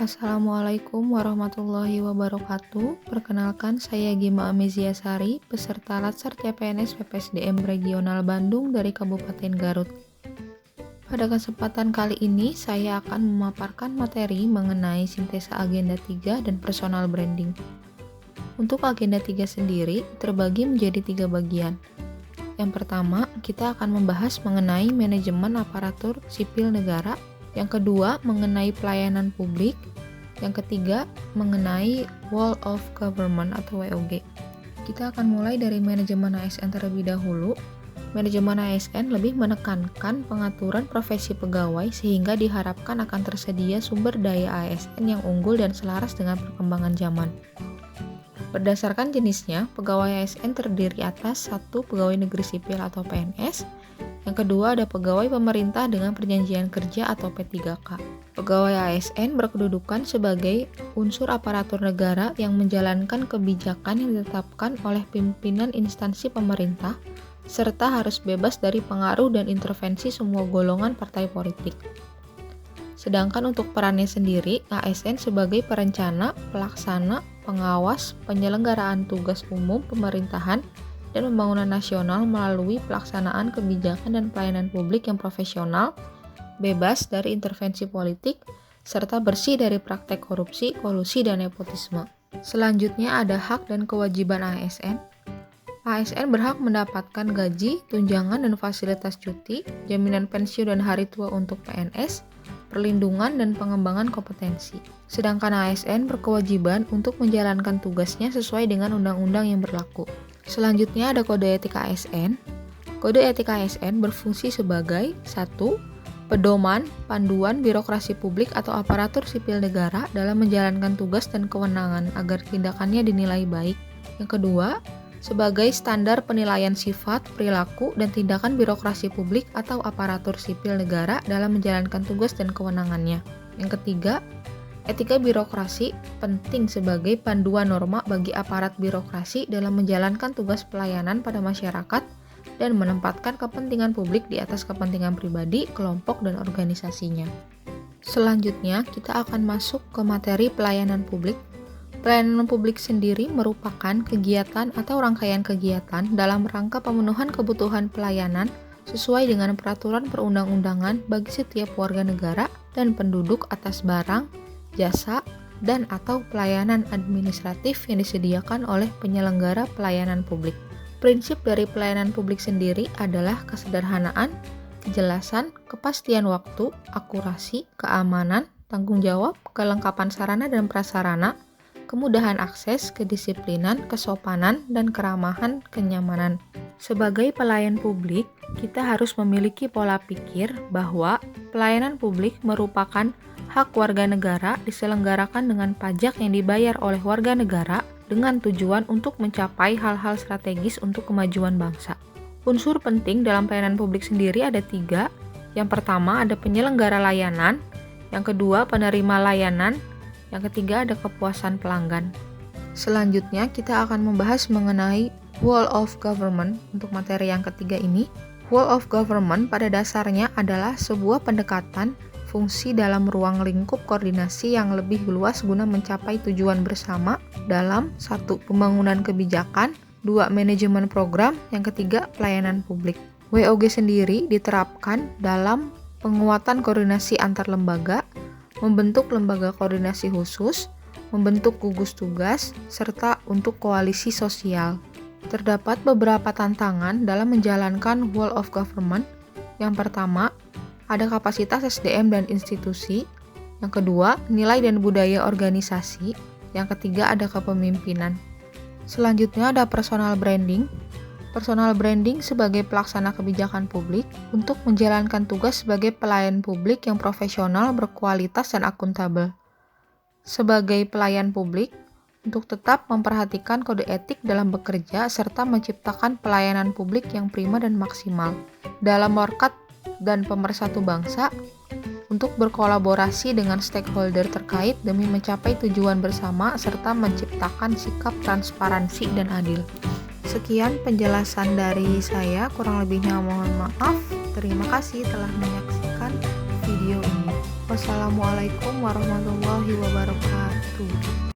Assalamualaikum warahmatullahi wabarakatuh. Perkenalkan, saya Gima Amezia Sari, peserta Latsar CPNS PPSDM Regional Bandung dari Kabupaten Garut. Pada kesempatan kali ini, saya akan memaparkan materi mengenai sintesa agenda 3 dan personal branding. Untuk agenda 3 sendiri, terbagi menjadi 3 bagian. Yang pertama, kita akan membahas mengenai manajemen aparatur sipil negara. Yang kedua, mengenai pelayanan publik. Yang ketiga, mengenai Whole of Government atau WOG. Kita akan mulai dari manajemen ASN terlebih dahulu. Manajemen ASN lebih menekankan pengaturan profesi pegawai sehingga diharapkan akan tersedia sumber daya ASN yang unggul dan selaras dengan perkembangan zaman. Berdasarkan jenisnya, pegawai ASN terdiri atas 1. Pegawai negeri sipil atau PNS. Yang kedua ada pegawai pemerintah dengan perjanjian kerja atau P3K. Pegawai ASN berkedudukan sebagai unsur aparatur negara yang menjalankan kebijakan yang ditetapkan oleh pimpinan instansi pemerintah, serta harus bebas dari pengaruh dan intervensi semua golongan partai politik. Sedangkan untuk perannya sendiri, ASN sebagai perencana, pelaksana, pengawas, penyelenggaraan tugas umum pemerintahan, dan pembangunan nasional melalui pelaksanaan kebijakan dan pelayanan publik yang profesional, bebas dari intervensi politik, serta bersih dari praktek korupsi, kolusi, dan nepotisme. Selanjutnya ada hak dan kewajiban ASN. ASN berhak mendapatkan gaji, tunjangan, dan fasilitas cuti, jaminan pensiun dan hari tua untuk PNS, perlindungan dan pengembangan kompetensi. Sedangkan ASN berkewajiban untuk menjalankan tugasnya sesuai dengan undang-undang yang berlaku. Selanjutnya ada kode etik ASN. Kode etik ASN berfungsi sebagai 1. Pedoman, panduan birokrasi publik atau aparatur sipil negara dalam menjalankan tugas dan kewenangan agar tindakannya dinilai baik. Yang kedua, sebagai standar penilaian sifat, perilaku, dan tindakan birokrasi publik atau aparatur sipil negara dalam menjalankan tugas dan kewenangannya. Yang ketiga, etika birokrasi penting sebagai panduan norma bagi aparat birokrasi dalam menjalankan tugas pelayanan pada masyarakat dan menempatkan kepentingan publik di atas kepentingan pribadi, kelompok, dan organisasinya. Selanjutnya, kita akan masuk ke materi pelayanan publik. Pelayanan publik sendiri merupakan kegiatan atau rangkaian kegiatan dalam rangka pemenuhan kebutuhan pelayanan sesuai dengan peraturan perundang-undangan bagi setiap warga negara dan penduduk atas barang, jasa, dan atau pelayanan administratif yang disediakan oleh penyelenggara pelayanan publik. Prinsip dari pelayanan publik sendiri adalah kesederhanaan, kejelasan, kepastian waktu, akurasi, keamanan, tanggung jawab, kelengkapan sarana dan prasarana, kemudahan akses, kedisiplinan, kesopanan, dan keramahan, kenyamanan. Sebagai pelayan publik, kita harus memiliki pola pikir bahwa pelayanan publik merupakan hak warga negara diselenggarakan dengan pajak yang dibayar oleh warga negara dengan tujuan untuk mencapai hal-hal strategis untuk kemajuan bangsa. Unsur penting dalam pelayanan publik sendiri ada 3. Yang pertama ada penyelenggara layanan, yang kedua penerima layanan, yang ketiga ada kepuasan pelanggan. Selanjutnya kita akan membahas mengenai Whole of Government. Untuk materi yang ketiga ini, Whole of Government pada dasarnya adalah sebuah pendekatan fungsi dalam ruang lingkup koordinasi yang lebih luas guna mencapai tujuan bersama dalam 1. Pembangunan kebijakan, 2. Manajemen program, yang ketiga pelayanan publik. WOG sendiri diterapkan dalam penguatan koordinasi antar lembaga, membentuk lembaga koordinasi khusus, membentuk gugus tugas, serta untuk koalisi sosial. Terdapat beberapa tantangan dalam menjalankan Whole of Government. Yang pertama, ada kapasitas SDM dan institusi. Yang kedua, nilai dan budaya organisasi. Yang ketiga, ada kepemimpinan. Selanjutnya ada personal branding. Personal branding sebagai pelaksana kebijakan publik untuk menjalankan tugas sebagai pelayan publik yang profesional, berkualitas, dan akuntabel. Sebagai pelayan publik, untuk tetap memperhatikan kode etik dalam bekerja serta menciptakan pelayanan publik yang prima dan maksimal. Dalam market dan pemersatu bangsa, untuk berkolaborasi dengan stakeholder terkait demi mencapai tujuan bersama serta menciptakan sikap transparansi dan adil. Sekian penjelasan dari saya, kurang lebihnya mohon maaf. Terima kasih telah menyaksikan video ini. Wassalamualaikum warahmatullahi wabarakatuh.